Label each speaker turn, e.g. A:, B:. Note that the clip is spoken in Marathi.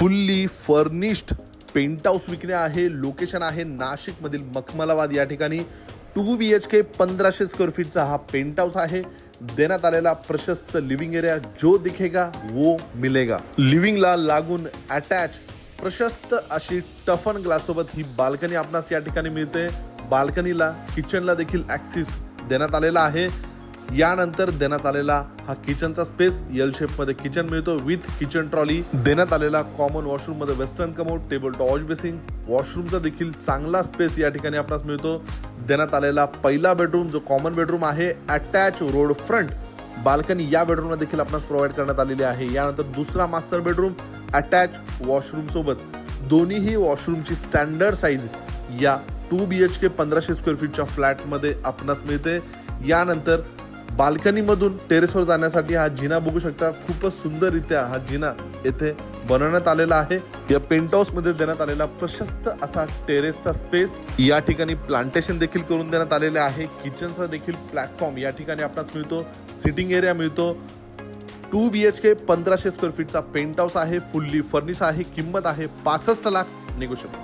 A: फुल्ली फर्निश्ड पेंट हाऊस विकणे आहे. लोकेशन आहे नाशिक मधील मखमलाबाद या ठिकाणी. 2 BHK 1500 स्क्वेअर फीटचा हा पेंट हाऊस आहे. देण्यात आलेला प्रशस्त लिव्हिंग एरिया जो दिखेगा वो मिलेगा. लिव्हिंगला लागून अटॅच प्रशस्त अशी टफन ग्लास सोबत ही बाल्कनी आपणास या ठिकाणी मिळते. बाल्कनीला किचनला देखील ऍक्सेस देण्यात आलेला आहे. यानंतर देण्यात आलेला हा किचनचा स्पेस एल शेप मध्ये किचन मिळतो विथ किचन ट्रॉली. देण्यात आलेला कॉमन वॉशरूम मध्ये western commode, table top wash basin, वॉशरूमचा देखील चांगला स्पेस या ठिकाणी आपल्याला मिळतो. देण्यात आलेला पहिला बेडरूम जो कॉमन बेडरूम आहे अटॅच रोड फ्रंट बाल्कनी या बेडरूमला देखील आपल्याला प्रोव्हाइड करण्यात आलेली आहे. यानंतर दुसरा मास्टर बेडरूम अटॅच वॉशरूम सोबत. दोन्हीही वॉशरूमची स्टँडर्ड साईज या 2 BHK 1500 स्क्वेअर फीटच्या फ्लॅट मध्ये आपणास मिळते. यानंतर बाल्कनी मधून टेरेसवर जाण्यासाठी हा जिना बघू शकता. खूपच सुंदररित्या हा जिना येथे बनवण्यात आलेला आहे. या पेंट हाऊस मध्ये देण्यात आलेला प्रशस्त असा टेरेसचा स्पेस. या ठिकाणी प्लांटेशन देखील करून देण्यात आलेले आहे. किचनचा देखील प्लॅटफॉर्म या ठिकाणी आपल्याला मिळतो. सिटिंग एरिया मिळतो. 2 BHK 1500 स्क्वेअर फीटचा पेंट हाऊस आहे. फुल्ली फर्निश आहे. किंमत आहे 65 लाख. निगोशिएबल.